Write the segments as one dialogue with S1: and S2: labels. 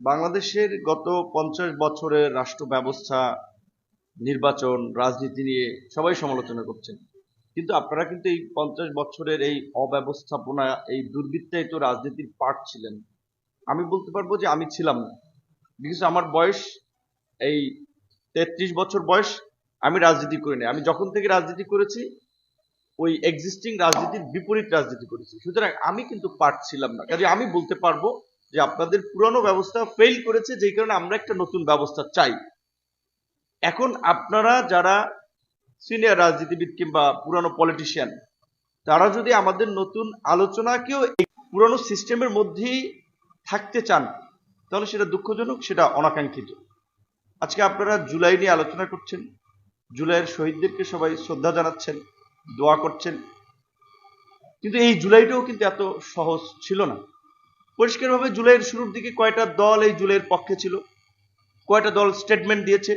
S1: বাংলাদেশের গত 50 বছরের রাষ্ট্র ব্যবস্থা, নির্বাচন, রাজনীতি নিয়ে সবাই সমালোচনা করছেন। কিন্তু আপনারা কিন্তু এই 50 বছরের এই অব্যবস্থাপনা, এই দুর্বৃত্তায়িত রাজনীতির পার্ট ছিলেন। আমি বলতে পারবো যে আমি ছিলাম না, বিকজ আমার বয়স এই 33 বছর বয়স। আমি রাজনীতি করিনি। আমি যখন থেকে রাজনীতি করেছি ওই এক্সিস্টিং রাজনীতির বিপরীত রাজনীতি করেছি, সুতরাং আমি কিন্তু পার্ট ছিলাম না। কাজে আমি বলতে পারবো যে আপনাদের পুরানো ব্যবস্থা ফেল করেছে, যেই কারণে আমরা একটা নতুন ব্যবস্থা চাই। এখন আপনারা যারা সিনিয়র রাজনীতিবিদ কিংবা পুরানো পলিটিশিয়ান, তারা যদি আমাদের নতুন আলোচনাকেও এই পুরানো সিস্টেমের মধ্যেই থাকতে চান, তাহলে সেটা দুঃখজনক, সেটা অনাকাঙ্ক্ষিত। আজকে আপনারা জুলাই নিয়ে আলোচনা করছেন, জুলাইয়ের শহীদদেরকে সবাই শ্রদ্ধা জানাচ্ছেন, দোয়া করছেন, কিন্তু এই জুলাইটাও কিন্তু এত সহজ ছিল না। পরিষ্কারভাবে জুলাইয়ের শুরুর দিকে কয়টা দল এই জুলাইয়ের পক্ষে ছিল, কয়টা দল স্টেটমেন্ট দিয়েছে,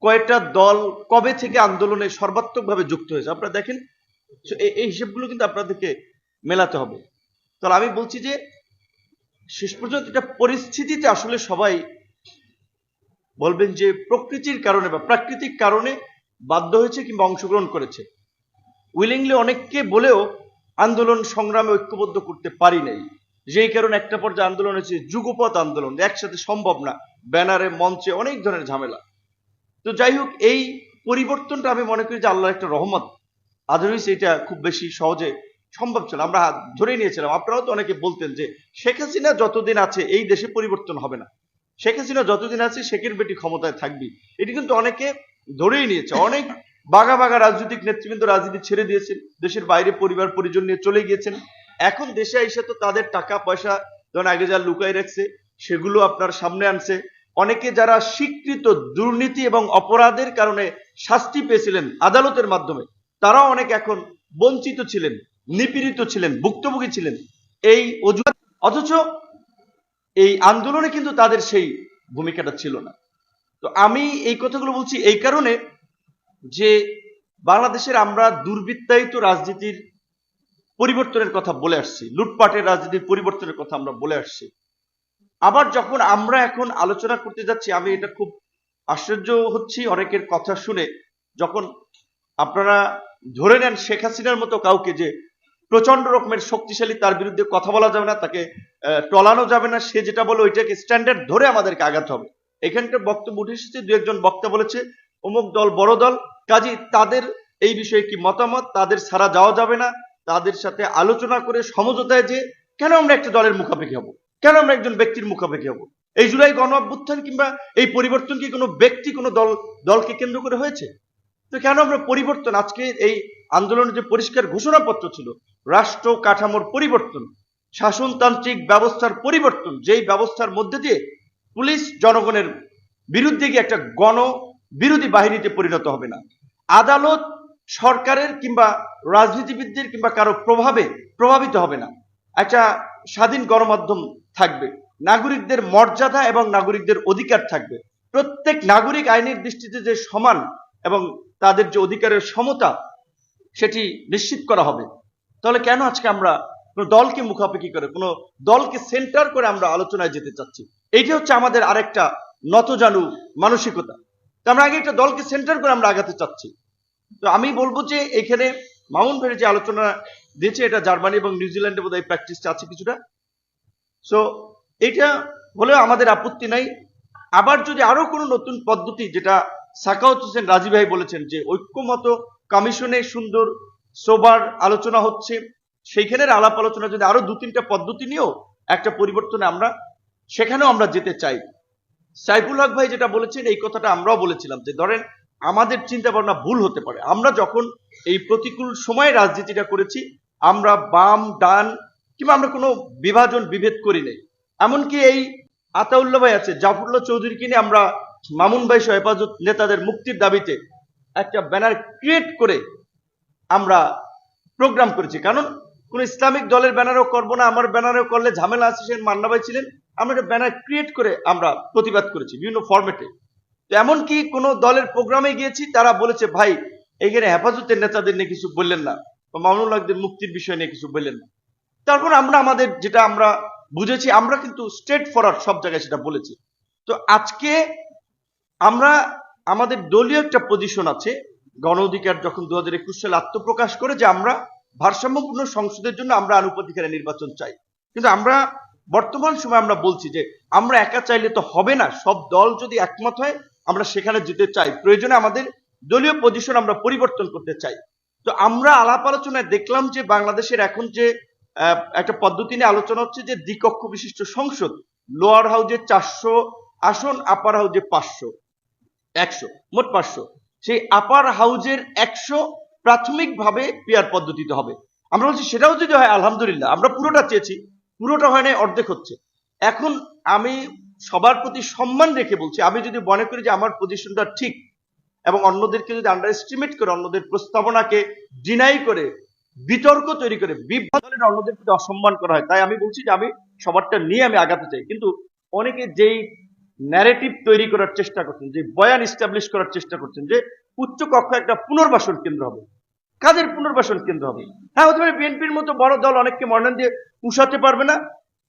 S1: কয়টা দল কবে থেকে আন্দোলনে সর্বাত্মকভাবে যুক্ত হয়েছে আপনারা দেখেন। এই হিসেবগুলো কিন্তু আপনাদেরকে মেলাতে হবে। তাহলে আমি বলছি যে শেষ পর্যন্ত এটা পরিস্থিতিতে আসলে সবাই বলবেন যে প্রকৃতির কারণে বা প্রাকৃতিক কারণে বাধ্য হয়েছে কিংবা অংশগ্রহণ করেছে। উইলিংলি অনেককে বলেও আন্দোলন সংগ্রামে ঐক্যবদ্ধ করতে পারি নাই, যেই কারণে একটা পর্যায়ে আন্দোলন হয়েছে যুগপৎ আন্দোলন, একসাথে সম্ভব না, ব্যানারে, মঞ্চে, অনেক ধরনের ঝামেলা। তো যাই হোক, এই পরিবর্তনটা আমি মনে করি যে আল্লাহর একটা রহমত। আদারওয়াইজ এটা খুব বেশি সহজে সম্ভব ছিল, আমরা ধরেই নিয়েছিলাম। আপনারাও তো অনেকে বলতেন যে শেখ হাসিনা যতদিন আছে এই দেশে পরিবর্তন হবে না, শেখ হাসিনা যতদিন আছে শেখের বেটি ক্ষমতায় থাকবি। এটি কিন্তু অনেকে ধরেই নিয়েছে। অনেক বাঘা বাঘা রাজনৈতিক নেতৃবৃন্দ রাজনীতি ছেড়ে দিয়েছেন, দেশের বাইরে পরিবার পরিজন নিয়ে চলে গিয়েছেন। এখন দেশে এসে তো তাদের টাকা পয়সা যখন আগে যা লুকাই রাখছে সেগুলো আপনার সামনে আনছে। অনেকে যারা স্বীকৃত দুর্নীতি এবং অপরাধের কারণে শাস্তি পেয়েছিলেন আদালতের মাধ্যমে, তারাও অনেক এখন বঞ্চিত ছিলেন, নিপীড়িত ছিলেন, ভুক্তভোগী ছিলেন এই অজুহাত। অথচ এই আন্দোলনে কিন্তু তাদের সেই ভূমিকাটা ছিল না। তো আমি এই কথাগুলো বলছি এই কারণে যে বাংলাদেশের আমরা দুর্বৃত্তায়িত রাজনীতির পরিবর্তনের কথা বলে আসছি, লুটপাটের রাজনীতির পরিবর্তনের কথা আমরা বলে আসছি। আবার যখন আমরা এখন আলোচনা করতে যাচ্ছি, আমি এটা খুব আশ্চর্য হচ্ছি অনেকের কথা শুনে, যখন আপনারা ধরে নেন শেখ হাসিনার মতো কাউকে যে প্রচন্ড রকমের শক্তিশালী, তার বিরুদ্ধে কথা বলা যাবে না, তাকে টলানো যাবে না, সে যেটা বলে ওইটাকে স্ট্যান্ডার্ড ধরে আমাদেরকে আগাতে হবে। এখানকার বক্তব্য উঠে এসেছে, দু একজন বক্তা বলেছে অমুক দল বড় দল, কাজী তাদের এই বিষয়ে কি মতামত, তাদের ছাড়া যাওয়া যাবে না, তাদের সাথে আলোচনা করে সমঝোতায় যে কেন আমরা একটা দলের মুখাপেক্ষি হব, কেন আমরা একজন ব্যক্তির মুখাপেক্ষি হব। এই জুলাই গণ অভ্যুত্থান কিংবা এই পরিবর্তন কি কোনো ব্যক্তি, কোনো দলকে কেন্দ্র করে হয়েছে? তো কেন আমরা পরিবর্তন, আজকে এই আন্দোলনের যে পরিষ্কার ঘোষণাপত্র ছিল, রাষ্ট্র কাঠামোর পরিবর্তন, শাসনতান্ত্রিক ব্যবস্থার পরিবর্তন, যেই ব্যবস্থার মধ্যে দিয়ে পুলিশ জনগণের বিরুদ্ধে গিয়ে একটা গণ বিরোধী বাহিনীতে পরিণত হবে না, আদালত সরকারের কিংবা রাজনীতিবিদদের কিংবা কারো প্রভাবে প্রভাবিত হবে না, একটা স্বাধীন গণমাধ্যম থাকবে, নাগরিকদের মর্যাদা এবং নাগরিকদের অধিকার থাকবে, প্রত্যেক নাগরিক আইনের দৃষ্টিতে যে সমান এবং তাদের যে অধিকারের সমতা সেটি নিশ্চিত করা হবে। তাহলে কেন আজকে আমরা কোনো দলকে মুখাপেক্ষি করে, কোনো দলকে সেন্টার করে আমরা আলোচনায় যেতে চাচ্ছি? এইটা হচ্ছে আমাদের আরেকটা নতজানু মানসিকতা। তো আমরা আগে একটা দলকে সেন্টার করে আমরা আগাতে চাচ্ছি। তো আমি বলবো যে এখানে মামুন ভাইয়ের যে আলোচনা দিয়েছে, এটা জার্মানি এবং নিউজিল্যান্ডে বোধহয় প্র্যাকটিসটা আছে কিছুটা। সো এটা হলেও আমাদের আপত্তি নাই। আবার যদি আরো কোনো নতুন পদ্ধতি, যেটা সাখাওয়াত হোসেন রাজি ভাই বলেছেন যে ঐক্যমত কমিশনে সুন্দর সোবার আলোচনা হচ্ছে, সেইখানের আলাপ আলোচনা যদি আরো 2-3টা পদ্ধতি নিয়েও একটা পরিবর্তনে আমরা সেখানেও আমরা যেতে চাই। সাইফুল হক ভাই যেটা বলেছেন এই কথাটা আমরাও বলেছিলাম যে ধরেন আমাদের চিন্তা ভাবনা ভুল হতে পারে। আমরা যখন এই প্রতিকূল সময়ে রাজনীতিটা করেছি, আমরা বাম ডান কিংবা আমরা কোনো বিভাজন বিভেদ করি নাই। এমনকি এই আতাউল্লাহ ভাই আছে, জাফরুল্লাহ চৌধুরীকে নিয়ে আমরা মামুন ভাই সহ হেফাজত নেতাদের মুক্তির দাবিতে একটা ব্যানার ক্রিয়েট করে আমরা প্রোগ্রাম করেছি। কারণ কোন ইসলামিক দলের ব্যানারও করবো না, আমার ব্যানারও করলে ঝামেলা আছে, সে মান্না ভাই ছিলেন, আমরা একটা ব্যানার ক্রিয়েট করে আমরা প্রতিবাদ করেছি বিভিন্ন ফরম্যাটে। তো এমনকি কোন দলের প্রোগ্রামে গিয়েছি, তারা বলেছে ভাই এখানে হেফাজতের নেতাদের নিয়ে কিছু বললেন না, বা মামুনুল হকদের মুক্তির বিষয় নিয়ে কিছু বললেন না। তারপর আমরা আমাদের যেটা আমরা বুঝেছি, আমরা কিন্তু স্ট্রেট ফরওয়ার্ড সব জায়গায় সেটা বলেছি। তো আজকে আমরা আমাদের দলীয় একটা পজিশন আছে, গণ অধিকার যখন 2021 সালে আত্মপ্রকাশ করে যে আমরা ভারসাম্যপূর্ণ সংসদের জন্য আমরা আনুপাতিক নির্বাচন চাই, কিন্তু আমরা বর্তমান সময় আমরা বলছি যে আমরা একা চাইলে তো হবে না, সব দল যদি একমত হয় আমরা সেখানে যেতে চাই, প্রয়োজনে আমাদের দলীয় পজিশন আমরা পরিবর্তন করতে চাই। তো আমরা আলাপ আলোচনায় দেখলাম যে বাংলাদেশের এখন যে একটা পদ্ধতি নিয়ে আলোচনা হচ্ছে যে দ্বিকক্ষ বিশিষ্ট সংসদ, লোয়ার হাউজে 400 আসন, আপার হাউজে 100 মোট 500। সেই আপার হাউজের 100 প্রাথমিকভাবে পিয়ার পদ্ধতিতে হবে। আমরা বলছি সেটাও যদি হয় আলহামদুলিল্লাহ, আমরা পুরোটা চেয়েছি, পুরোটা হয় না, অর্ধেক হচ্ছে। এখন আমি সবার প্রতি সম্মান রেখে বলছি, আমি যদি মনে করি যে আমার পজিশনটা ঠিক এবং অন্যদেরকে যদি আন্ডার এস্টিমেট করে, অন্যদের প্রস্তাবনাকে ডিনাই করে, বিতর্ক তৈরি করে, বিভ্রান্ত অন্যদের প্রতি অসম্মান করা হয়, তাই আমি বলছি যে আমি সবারটা নিয়ে আমি আগাতে চাই। কিন্তু অনেকে যেই ন্যারেটিভ তৈরি করার চেষ্টা করছেন, যে বয়ান ইস্টাবলিশ করার চেষ্টা করছেন যে উচ্চ কক্ষ একটা পুনর্বাসন কেন্দ্র হবে, কাদের পুনর্বাসন কেন্দ্র হবে? হ্যাঁ, হতে পারে বিএনপির মতো বড় দল অনেককে মনোনয়ন দিয়ে পুষাতে পারবে না,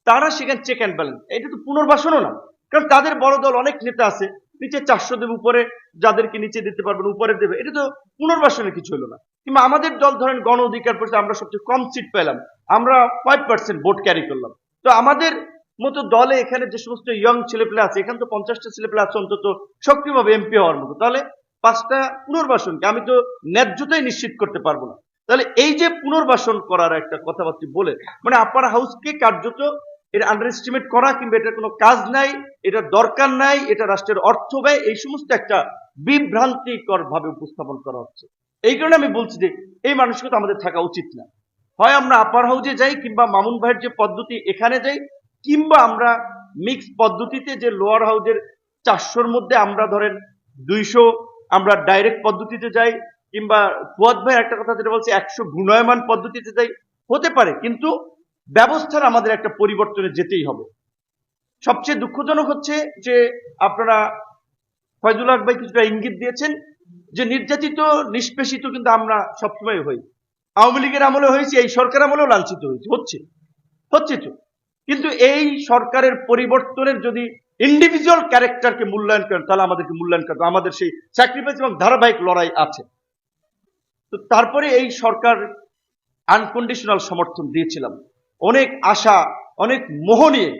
S1: তারা সেখানে চেক অ্যান্ড ব্যালেন্স, এটা তো পুনর্বাসনও না, কারণ তাদের বড় দল অনেক নেতা আছে, নিচে 400 দেবে, উপরে যাদেরকে নিচে দিতে পারবেন উপরে দেবে, এটা তো পুনর্বাসনের কিছু হলো না। কিংবা আমাদের দল ধরেন গণ অধিকার পরিষদ, আমরা সবচেয়ে কম সিট পেলাম, আমরা 5% ভোট ক্যারি করলাম। তো আমাদের মতো দলে এখানে যে সমস্ত ইয়ং ছেলেপেলে আছে, এখানে তো 50টা ছেলেপেলে আছে অন্তত সক্রিয়ভাবে এমপি হওয়ার মতো, তাহলে 5টা পুনর্বাসনকে আমি তো ন্যায্যতাই নিশ্চিত করতে পারবো না। তাহলে এই যে পুনর্বাসন করার একটা কথাবার্তা বলে, মানে আপার হাউসকে কার্যত এটা আন্ডার এস্টিমেট করা, কিংবা এটার কোনো কাজ নাই, এটা দরকার নাই, এটা রাষ্ট্রের অর্থ ব্যয়, এই সমস্ত একটা বিভ্রান্তিকর ভাবে উপস্থাপন করা হচ্ছে। এই কারণে আমি বলছি যে এই মানসিকতা আমাদের থাকা উচিত না। হয় আমরা আপার হাউজে যাই, কিংবা মামুন ভাইয়ের যে পদ্ধতি এখানে যাই, কিংবা আমরা মিক্স পদ্ধতিতে যে লোয়ার হাউজের 400-র মধ্যে আমরা ধরেন 200 আমরা ডাইরেক্ট পদ্ধতিতে যাই, কিংবা ফুয়াদ ভাই একটা কথা যেটা বলছে 100 ঘূর্ণয়মান পদ্ধতিতে যাই, হতে পারে, কিন্তু ব্যবস্থার আমাদের একটা পরিবর্তনে যেতেই হবে। সবচেয়ে দুঃখজনক হচ্ছে যে আপনারা ফয়জুল হক ভাই কিছুটা ইঙ্গিত দিয়েছেন যে নির্যাতিত নিষ্পেষিত কিন্তু আমরা সবসময় হই, আওয়ামী লীগের আমলে হয়েছে, এই সরকার আমলেও লাঞ্ছিত হয়েছে, হচ্ছে তো। কিন্তু এই সরকারের পরিবর্তনের যদি ইন্ডিভিজুয়াল ক্যারেক্টারকে মূল্যায়ন করেন, তাহলে আমাদেরকে মূল্যায়ন করতে, আমাদের সেই স্যাক্রিফাইস এবং ধারাবাহিক লড়াই আছে। তো তারপরে এই সরকার আনকন্ডিশনাল সমর্থন দিয়েছিলাম, অনেক আশা, অনেক মোহ নিয়ে,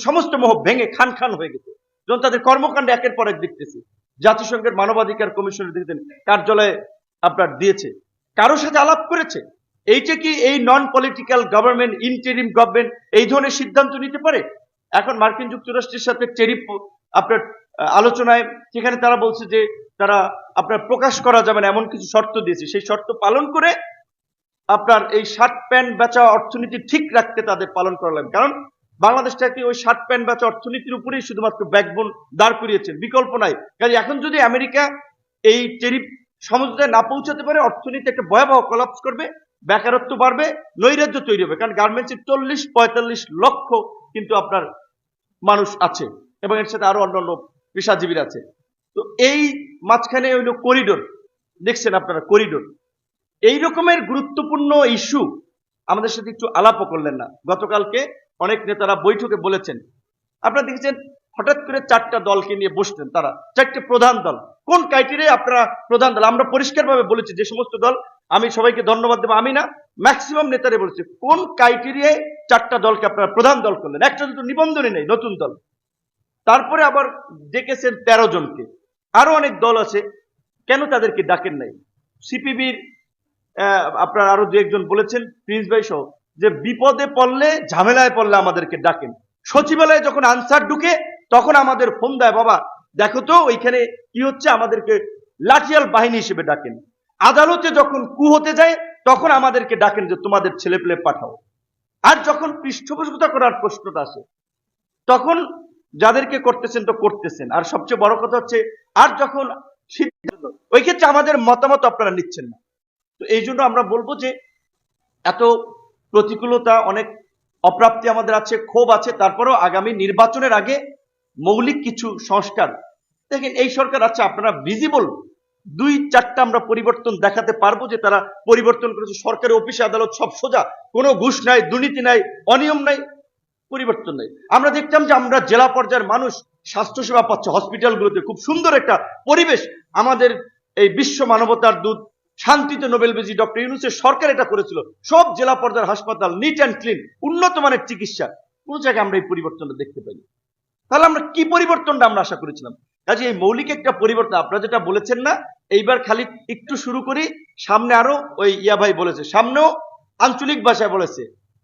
S1: সমস্ত মোহ ভেঙে খান খান হয়ে গেছে যখন তাদের কর্মকাণ্ড একের পর এক দেখতেছি। জাতিসংঘের মানবাধিকার কমিশনের দেখতেন কার্যালয়ে আপনার দিয়েছে, কারোর সাথে আলাপ করেছে? এইটা কি এই non political government, interim government এই ধরনের সিদ্ধান্ত নিতে পারে? এখন মার্কিন যুক্তরাষ্ট্রের সাথে টেরিফ আপনার আলোচনায়, সেখানে তারা বলছে যে তারা আপনার প্রকাশ করা যাবে না এমন কিছু শর্ত দিয়েছে, সেই শর্ত পালন করে আপনার এই শার্ট প্যান্ট বেচা অর্থনীতি ঠিক রাখতে তাদের পালন করা লাগবে। কারণ বাংলাদেশটাকে ওই শার্ট প্যান্ট বেচা অর্থনীতির উপরেই শুধুমাত্র ব্যাকবোন দাঁড় করিয়েছেন, বিকল্প নাই। কাজে এখন যদি আমেরিকা এই টেরিফ সমঝোতায় না পৌঁছাতে পারে, অর্থনীতি একটা ভয়াবহ কলাপস করবে, বেকারত্ব বাড়বে, নৈরাজ্য তৈরি হবে। কারণ গার্মেন্টসের 40-45 লক্ষ কিন্তু আপনার মানুষ আছে, এবং এর সাথে আরো অন্যান্য পেশাজীবীরা আছে। তো এই মাঝখানে হইল করিডোর, দেখছেন আপনারা করিডোর, এই রকমের গুরুত্বপূর্ণ ইস্যু আমাদের সাথে একটু আলাপও করলেন না। গতকালকে অনেক নেতারা বৈঠকে বলেছেন, আপনারা দেখেছেন হঠাৎ করে 4টা দলকে নিয়ে বসতেন, তারা 4টে প্রধান দল। কোন ক্রাইটেরিয়ায় আপনারা প্রধান দল? আমরা পরিষ্কারভাবে বলেছি যে সমস্ত দল, আমি সবাইকে ধন্যবাদ দেবো, আমি না, ম্যাক্সিমাম নেতারা বলেছে কোন ক্রাইটেরিয়ায় 4টা দলকে আপনারা প্রধান দল করলেন? একটা দুটো নিবন্ধনই নেই, নতুন দল। তারপরে আবার ডেকেছেন 13 জনকে, আরো অনেক দল আছে, কেন তাদেরকে ডাকেন নাই? সিপিবির আপনার আরো 2-1 জন বলেছেন, প্রিন্স ভাই সহ, যে বিপদে পড়লে, ঝামেলায় পড়লে আমাদেরকে ডাকেন। সচিবালয়ে যখন আনসার ঢুকে তখন আমাদের ফোন দেয়, বাবা দেখো তো ওইখানে কি হচ্ছে, আমাদেরকে লাঠিয়াল বাহিনী হিসেবে ডাকেন। আদালতে যখন কু হতে যায় তখন আমাদেরকে ডাকেন যে তোমাদের ছেলেপেলে পাঠাও। আর যখন পৃষ্ঠপোষকতা করার প্রশ্নটা আসে তখন যাদেরকে করতেছেন তো করতেছেন, আর সবচেয়ে বড় কথা হচ্ছে আর যখন সিদ্ধান্ত, ওই ক্ষেত্রে আমাদের মতামত আপনারা নিচ্ছেন না। তো এই জন্য আমরা বলবো যে এত প্রতিকূলতা, অনেক অপ্রাপ্তি আমাদের আছে, ক্ষোভ আছে, তারপরেও আগামী নির্বাচনের আগে মৌলিক কিছু সংস্কার দেখেন এই সরকার আছে, আপনারা ভিজিবল 2-4টা আমরা পরিবর্তন দেখাতে পারবো যে তারা পরিবর্তন করেছে। সরকারি অফিসে আদালত সব সোজা, কোনো ঘুষ নাই, দুর্নীতি নাই, অনিয়ম নাই। পরিবর্তন নেই। আমরা দেখতাম যে আমরা জেলা পর্যায়ের মানুষ স্বাস্থ্যসেবা পাচ্ছে হসপিটালগুলোতে, খুব সুন্দর একটা পরিবেশ। আমাদের এই বিশ্ব মানবতার দূত শান্তিতে নোবেল বিজয়ী ডক্টর ইউনূসের সরকার এটা করেছিল। সব জেলা পর্যায়ের হাসপাতাল নিট অ্যান্ড ক্লিন, উন্নত মানের চিকিৎসা। কোন জায়গায় আমরা এই পরিবর্তনটা দেখতে পাই। তাহলে আমরা কি পরিবর্তনটা আমরা আশা করেছিলাম? কাজে এই মৌলিক একটা পরিবর্তন আপনারা যেটা বলেছেন না, এইবার খালি একটু শুরু করি, সামনে আরো ওই ইয়া ভাই বলেছে, সামনেও আঞ্চলিক ভাষায় বলেছে,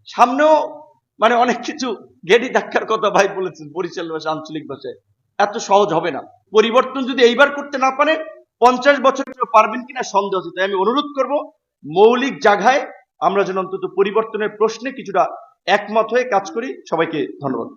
S1: সামনেও মানে অনেক কিছু গেডি ধাক্কার কথা ভাই বলেছেন বরিশাল ভাষা, আঞ্চলিক ভাষায়। এত সহজ হবে না। পরিবর্তন যদি এইবার করতে না পারেন 50 বছর পারবেন কিনা সন্দেহ আছে। তাই আমি অনুরোধ করব মৌলিক জায়গায় আমরা যেন অন্তত পরিবর্তনের প্রশ্নে কিছুটা একমত হয়ে কাজ করি। সবাইকে ধন্যবাদ।